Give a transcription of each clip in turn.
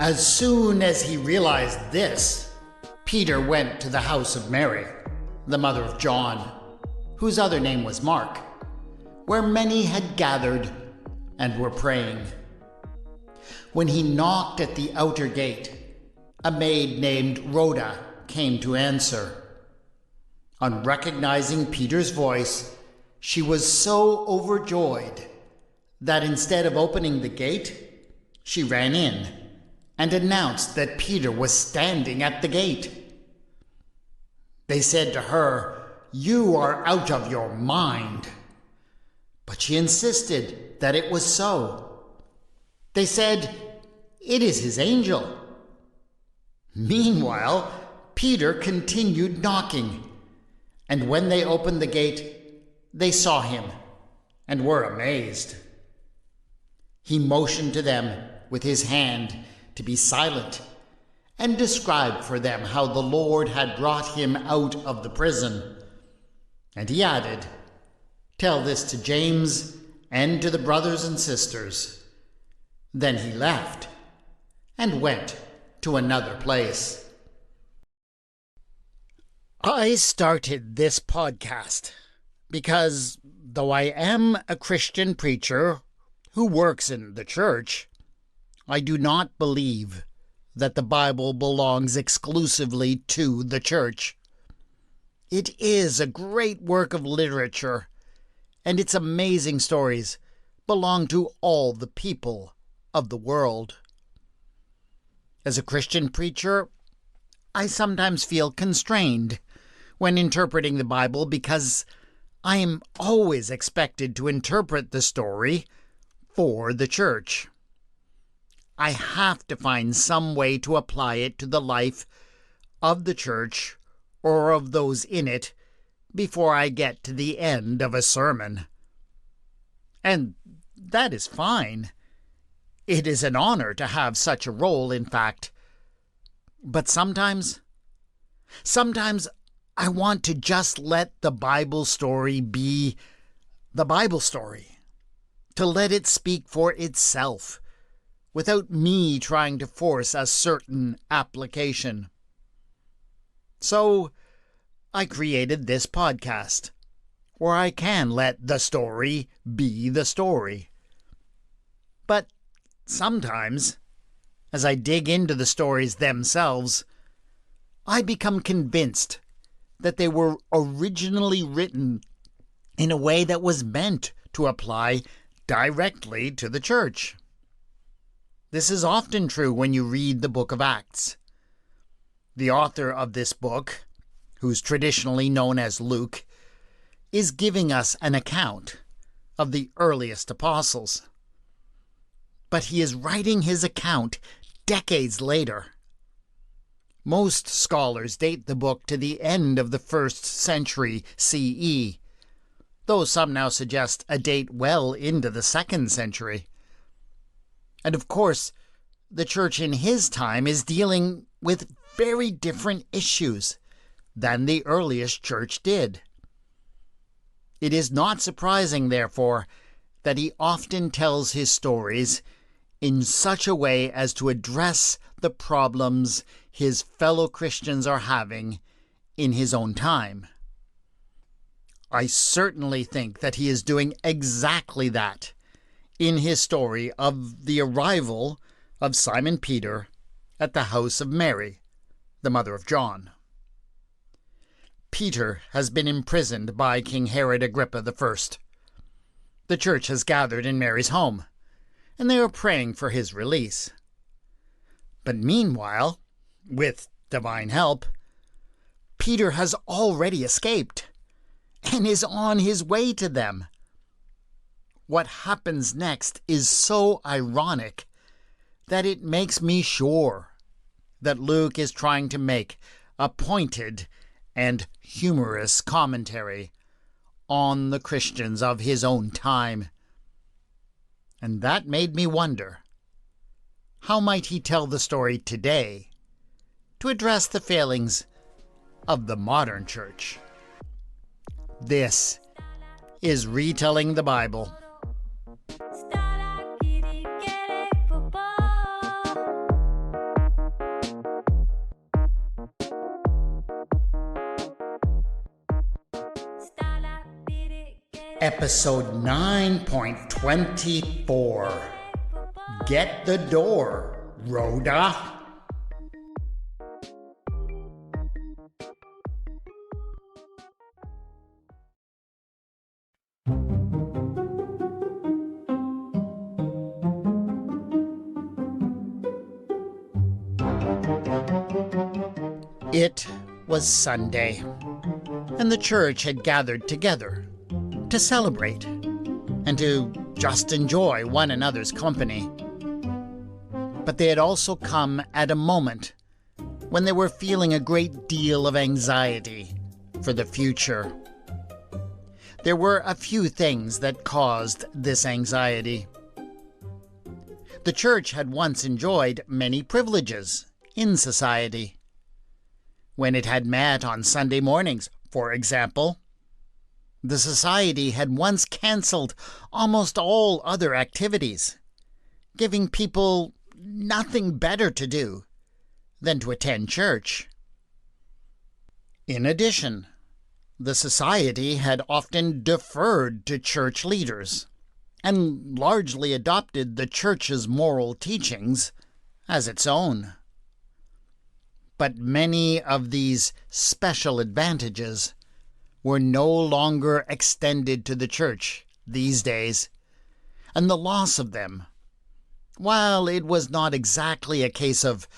As soon as he realized this, Peter went to the house of Mary, the mother of John, whose other name was Mark, where many had gathered and were praying. When he knocked at the outer gate, a maid named Rhoda came to answer. On recognizing Peter's voice, she was so overjoyed that instead of opening the gate, she ran in and announced that Peter was standing at the gate. They said to her, "You are out of your mind." But she insisted that it was so. They said, "It is his angel." Meanwhile, Peter continued knocking, and when they opened the gate, they saw him and were amazed. He motioned to them with his hand to be silent and described for them how the Lord had brought him out of the prison. And he added, "Tell this to James and to the brothers and sisters." Then he left and went to another place. I started this podcast because, though I am a Christian preacher who works in the church, I do not believe that the Bible belongs exclusively to the church. It is a great work of literature, and its amazing stories belong to all the people of the world. As a Christian preacher, I sometimes feel constrained when interpreting the Bible because I am always expected to interpret the story for the church. I have to find some way to apply it to the life of the church or of those in it before I get to the end of a sermon. And that is fine. It is an honor to have such a role, in fact. But sometimes I want to just let the Bible story be the Bible story, to let it speak for itself, without me trying to force a certain application. So I created this podcast, where I can let the story be the story. But sometimes, as I dig into the stories themselves, I become convinced that they were originally written in a way that was meant to apply directly to the church. This is often true when you read the book of Acts. The author of this book, who's traditionally known as Luke, is giving us an account of the earliest apostles. But he is writing his account decades later. Most scholars date the book to the end of the 1st century CE, though some now suggest a date well into the 2nd century. And of course, the church in his time is dealing with very different issues than the earliest church did. It is not surprising, therefore, that he often tells his stories in such a way as to address the problems his fellow Christians are having in his own time. I certainly think that he is doing exactly that in his story of the arrival of Simon Peter at the house of Mary, the mother of John. Peter has been imprisoned by King Herod Agrippa I. The church has gathered in Mary's home, and they are praying for his release. But meanwhile, with divine help, Peter has already escaped and is on his way to them. What happens next is so ironic that it makes me sure that Luke is trying to make a pointed and humorous commentary on the Christians of his own time. And that made me wonder, how might he tell the story today to address the failings of the modern church? This is Retelling the Bible. Episode 9.24. Get the door, Rhoda. It was Sunday, and the church had gathered together to celebrate and to just enjoy one another's company. But they had also come at a moment when they were feeling a great deal of anxiety for the future. There were a few things that caused this anxiety. The church had once enjoyed many privileges in society. When it had met on Sunday mornings, for example, the society had once cancelled almost all other activities, giving people nothing better to do than to attend church. In addition, the society had often deferred to church leaders and largely adopted the church's moral teachings as its own. But many of these special advantages were no longer extended to the church these days, and the loss of them, while it was not exactly a case of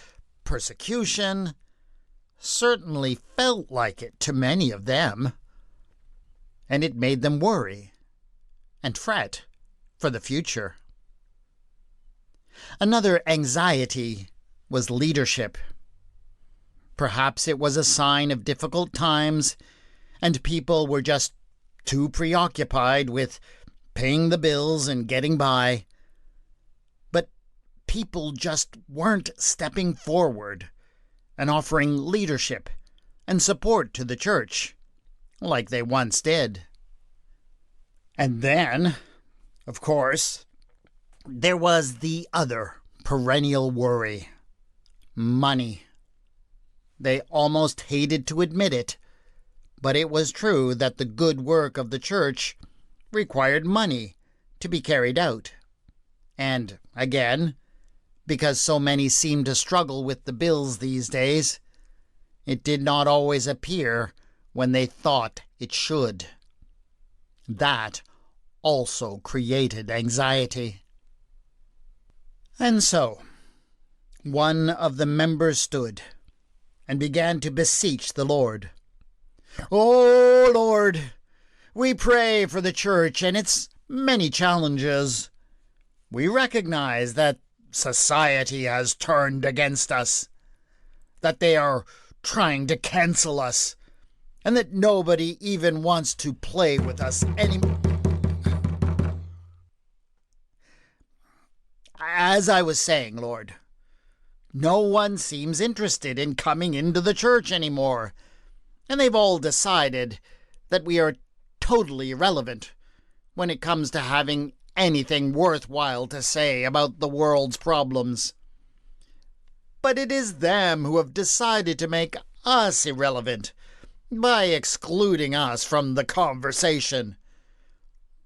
persecution, certainly felt like it to many of them, and it made them worry and fret for the future. Another anxiety was leadership. Perhaps it was a sign of difficult times, and people were just too preoccupied with paying the bills and getting by. But people just weren't stepping forward and offering leadership and support to the church like they once did. And then, of course, there was the other perennial worry: money. They almost hated to admit it, but it was true that the good work of the church required money to be carried out. And, again, because so many seemed to struggle with the bills these days, it did not always appear when they thought it should. That also created anxiety. And so, one of the members stood and began to beseech the Lord. "Oh, Lord, we pray for the church and its many challenges. We recognize that society has turned against us, that they are trying to cancel us, and that nobody even wants to play with us anymore." As I was saying, Lord, no one seems interested in coming into the church anymore, and they've all decided that we are totally irrelevant when it comes to having anything worthwhile to say about the world's problems. But it is them who have decided to make us irrelevant by excluding us from the conversation,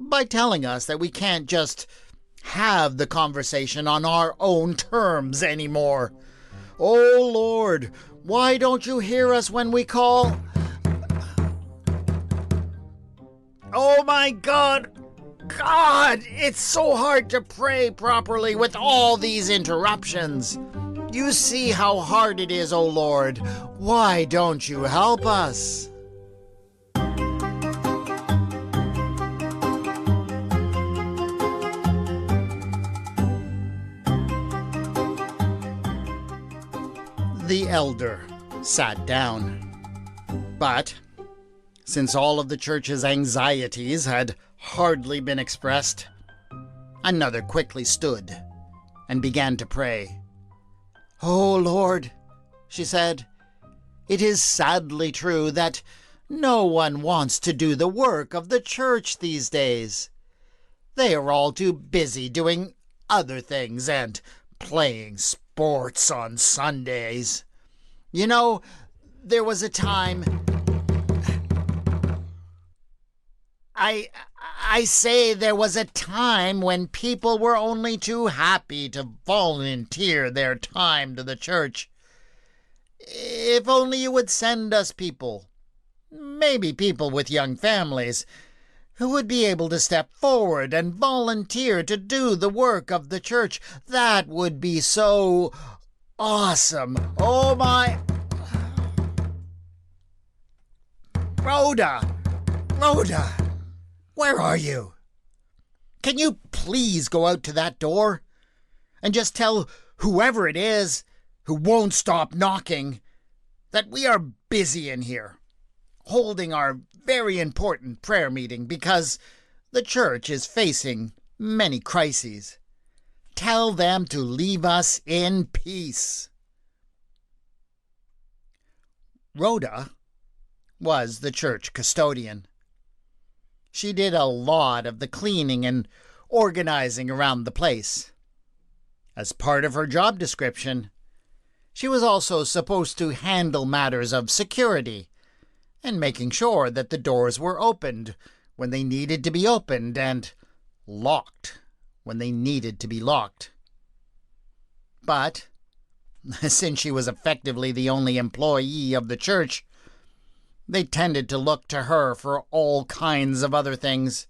by telling us that we can't just have the conversation on our own terms anymore. Oh, Lord, why don't you hear us when we call? Oh, my God! God, it's so hard to pray properly with all these interruptions. You see how hard it is, oh Lord. Why don't you help us? The elder sat down. But, since all of the church's anxieties had hardly been expressed, another quickly stood and began to pray. "Oh, Lord," she said, "it is sadly true that no one wants to do the work of the church these days. They are all too busy doing other things and playing sports on Sundays. You know, there was a time I say there was a time when people were only too happy to volunteer their time to the church. If only you would send us people, maybe people with young families, who would be able to step forward and volunteer to do the work of the church. That would be so awesome. Oh my... Rhoda! Rhoda! Where are you? Can you please go out to that door and just tell whoever it is who won't stop knocking that we are busy in here, holding our very important prayer meeting because the church is facing many crises. Tell them to leave us in peace. Rhoda was the church custodian. She did a lot of the cleaning and organizing around the place. As part of her job description, she was also supposed to handle matters of security and making sure that the doors were opened when they needed to be opened and locked when they needed to be locked. But since she was effectively the only employee of the church, they tended to look to her for all kinds of other things.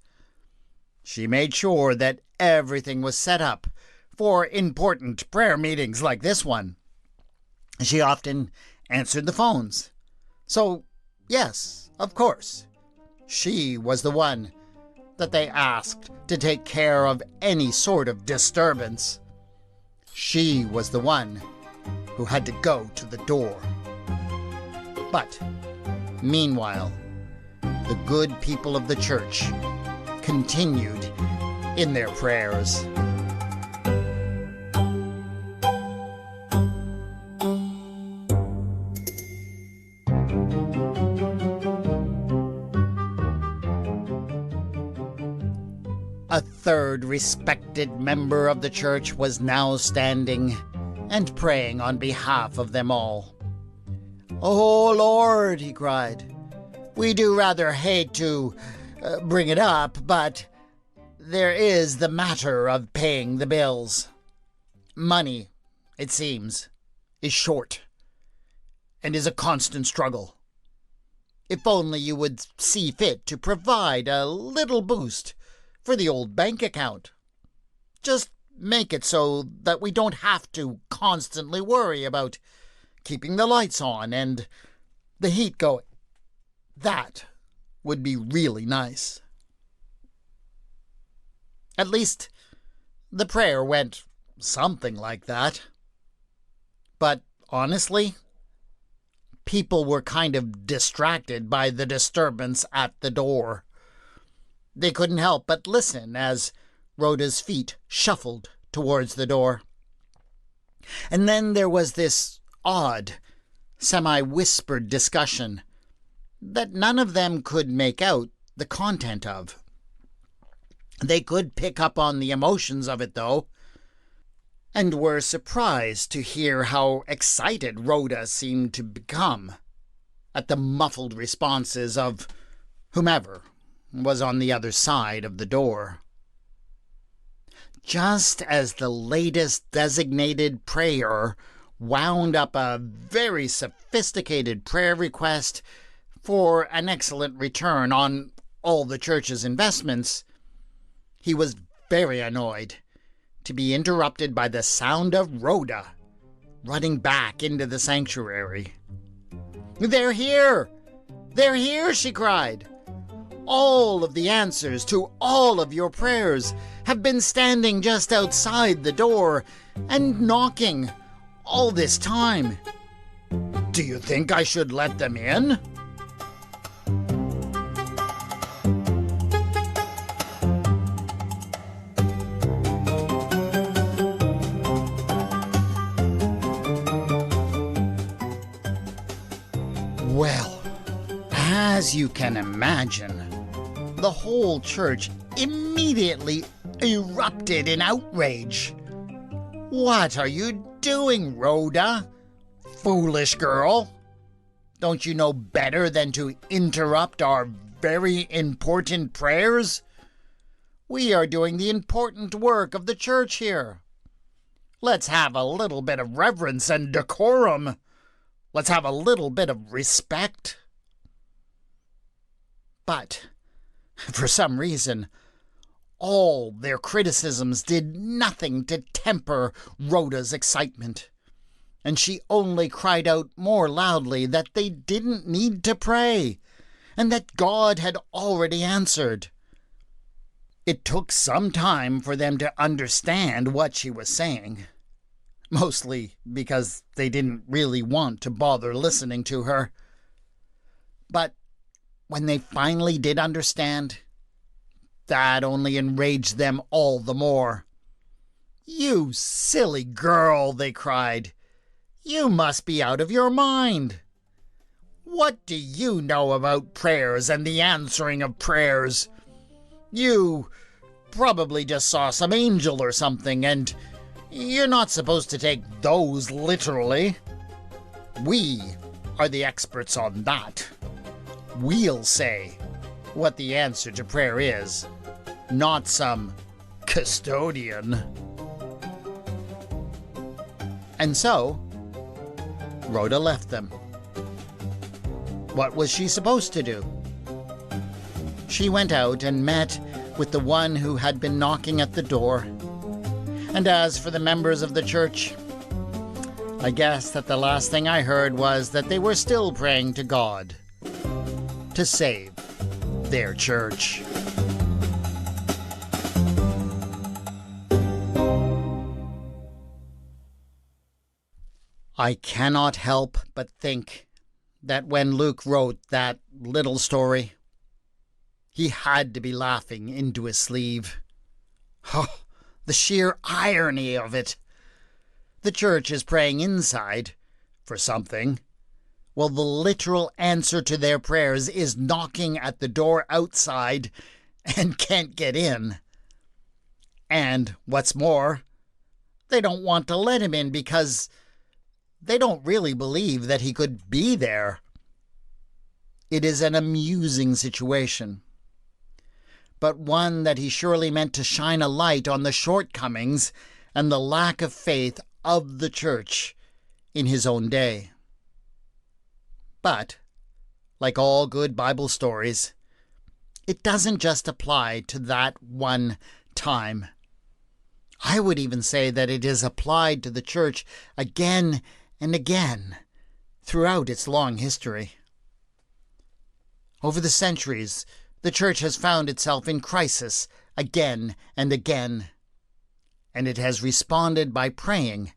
She made sure that everything was set up for important prayer meetings like this one. She often answered the phones. So, yes, of course, she was the one that they asked to take care of any sort of disturbance. She was the one who had to go to the door. But meanwhile, the good people of the church continued in their prayers. A third respected member of the church was now standing and praying on behalf of them all. "Oh, Lord," he cried, "we do rather hate to bring it up, but there is the matter of paying the bills. Money, it seems, is short and is a constant struggle. If only you would see fit to provide a little boost for the old bank account. Just make it so that we don't have to constantly worry about keeping the lights on and the heat going. That would be really nice." At least the prayer went something like that. But honestly, people were kind of distracted by the disturbance at the door. They couldn't help but listen as Rhoda's feet shuffled towards the door. And then there was this odd, semi-whispered discussion that none of them could make out the content of. They could pick up on the emotions of it, though, and were surprised to hear how excited Rhoda seemed to become at the muffled responses of whomever was on the other side of the door. Just as the latest designated prayer wound up a very sophisticated prayer request for an excellent return on all the church's investments, he was very annoyed to be interrupted by the sound of Rhoda running back into the sanctuary. "They're here! They're here!" she cried. "All of the answers to all of your prayers have been standing just outside the door and knocking all this time. Do you think I should let them in?" Well, as you can imagine, the whole church immediately erupted in outrage. "What are you doing, Rhoda? Foolish girl! Don't you know better than to interrupt our very important prayers? We are doing the important work of the church here. Let's have a little bit of reverence and decorum. Let's have a little bit of respect." But, for some reason, all their criticisms did nothing to temper Rhoda's excitement, and she only cried out more loudly that they didn't need to pray, and that God had already answered. It took some time for them to understand what she was saying, mostly because they didn't really want to bother listening to her. But when they finally did understand, that only enraged them all the more. "You silly girl," they cried. "You must be out of your mind. What do you know about prayers and the answering of prayers? You probably just saw some angel or something, and you're not supposed to take those literally. We are the experts on that. We'll say what the answer to prayer is, not some custodian." And so, Rhoda left them. What was she supposed to do? She went out and met with the one who had been knocking at the door. And as for the members of the church, I guess that the last thing I heard was that they were still praying to God to save their church. I cannot help but think that when Luke wrote that little story, he had to be laughing into his sleeve. Oh, the sheer irony of it. The church is praying inside for something, while the literal answer to their prayers is knocking at the door outside and can't get in. And what's more, they don't want to let him in because they don't really believe that he could be there. It is an amusing situation, but one that he surely meant to shine a light on the shortcomings and the lack of faith of the church in his own day. But, like all good Bible stories, it doesn't just apply to that one time. I would even say that it is applied to the church again and again throughout its long history. Over the centuries, the church has found itself in crisis again and again, and it has responded by praying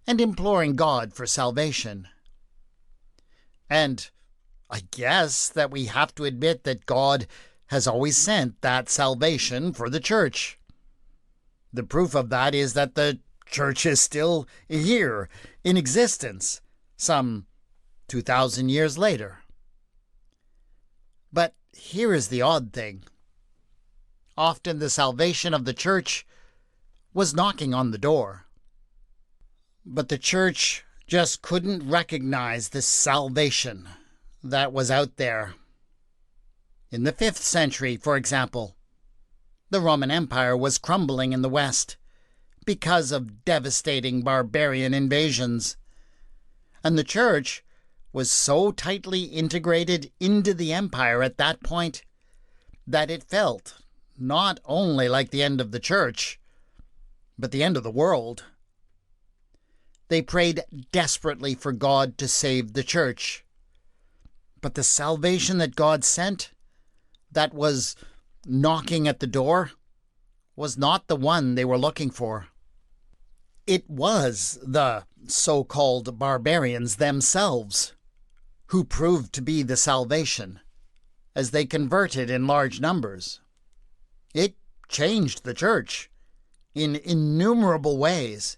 and imploring God for salvation. And I guess that we have to admit that God has always sent that salvation for the church. The proof of that is that the church is still here in existence, some 2,000 years later. But here is the odd thing. Often the salvation of the church was knocking on the door. But the church just couldn't recognize this salvation that was out there. In the 5th century, for example, the Roman Empire was crumbling in the West because of devastating barbarian invasions. And the church was so tightly integrated into the empire at that point that it felt not only like the end of the church, but the end of the world. They prayed desperately for God to save the church. But the salvation that God sent, that was knocking at the door, was not the one they were looking for. It was the so-called barbarians themselves who proved to be the salvation, as they converted in large numbers. It changed the church in innumerable ways.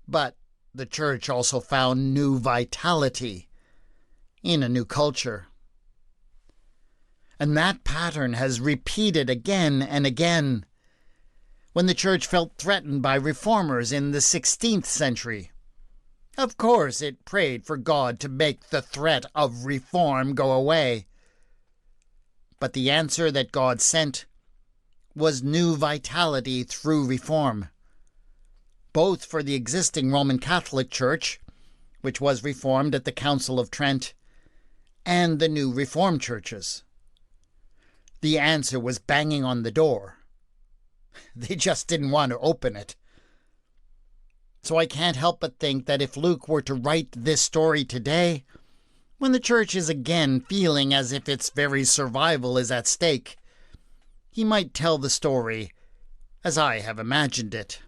But the church also found new vitality in a new culture. And that pattern has repeated again and again. When the church felt threatened by reformers in the 16th century, of course it prayed for God to make the threat of reform go away. But the answer that God sent was new vitality through reform, both for the existing Roman Catholic Church, which was reformed at the Council of Trent, and the new Reformed churches. The answer was banging on the door. They just didn't want to open it. So I can't help but think that if Luke were to write this story today, when the church is again feeling as if its very survival is at stake, he might tell the story as I have imagined it.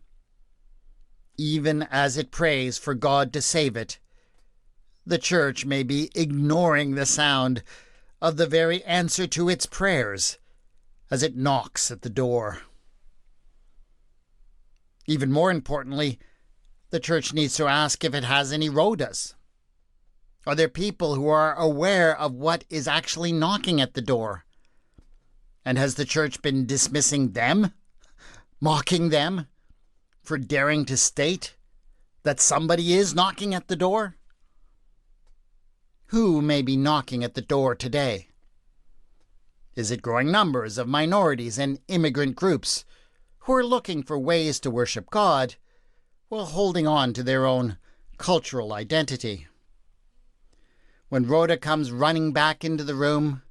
Even as it prays for God to save it, the church may be ignoring the sound of the very answer to its prayers as it knocks at the door. Even more importantly, the church needs to ask if it has any Rhodas. Are there people who are aware of what is actually knocking at the door? And has the church been dismissing them, mocking them, for daring to state that somebody is knocking at the door? Who may be knocking at the door today? Is it growing numbers of minorities and immigrant groups who are looking for ways to worship God while holding on to their own cultural identity? When Rhoda comes running back into the room,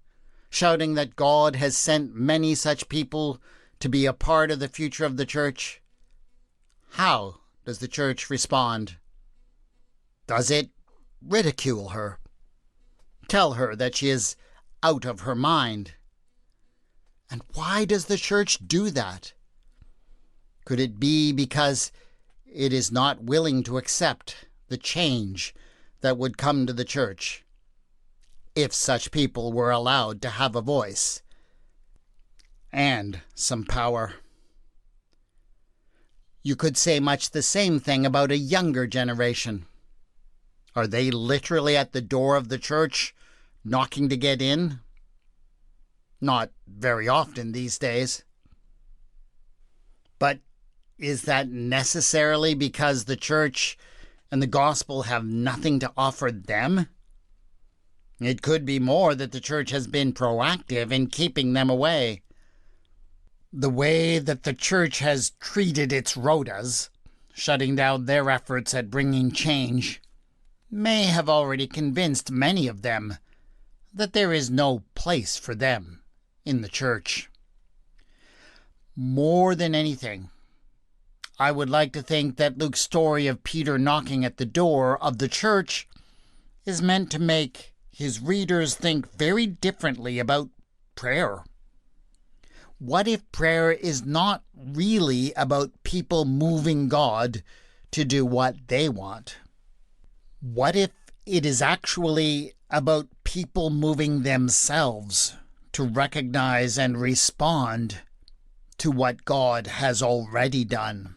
shouting that God has sent many such people to be a part of the future of the church, how does the church respond? Does it ridicule her? Tell her that she is out of her mind? And why does the church do that? Could it be because it is not willing to accept the change that would come to the church if such people were allowed to have a voice and some power? You could say much the same thing about a younger generation. Are they literally at the door of the church, knocking to get in? Not very often these days. But is that necessarily because the church and the gospel have nothing to offer them? It could be more that the church has been proactive in keeping them away. The way that the church has treated its Rhodas, shutting down their efforts at bringing change, may have already convinced many of them that there is no place for them in the church. More than anything, I would like to think that Luke's story of Peter knocking at the door of the church is meant to make his readers think very differently about prayer. What if prayer is not really about people moving God to do what they want? What if it is actually about people moving themselves to recognize and respond to what God has already done?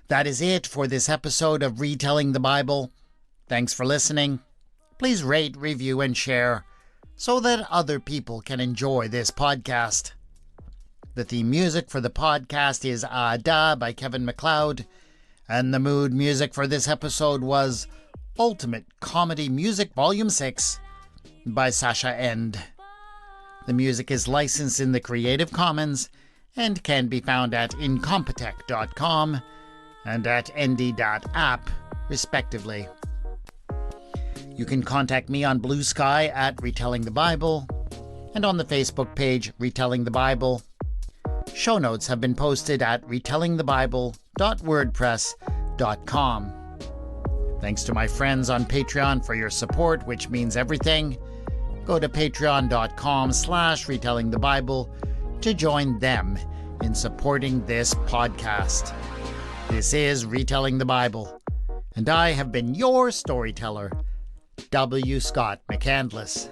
That is it for this episode of Retelling the Bible. Thanks for listening. Please rate, review, and share so that other people can enjoy this podcast. The theme music for the podcast is Da by Kevin MacLeod, and the mood music for this episode was Ultimate Comedy Music Volume 6 by Sasha End. The music is licensed in the Creative Commons and can be found at incompetech.com and at nd.app, respectively. You can contact me on Bluesky at Retelling the Bible and on the Facebook page Retelling the Bible. Show notes have been posted at retellingthebible.wordpress.com. Thanks to my friends on Patreon for your support, which means everything. Go to patreon.com/retellingthebible to join them in supporting this podcast. This is Retelling the Bible, and I have been your storyteller, W. Scott McCandless.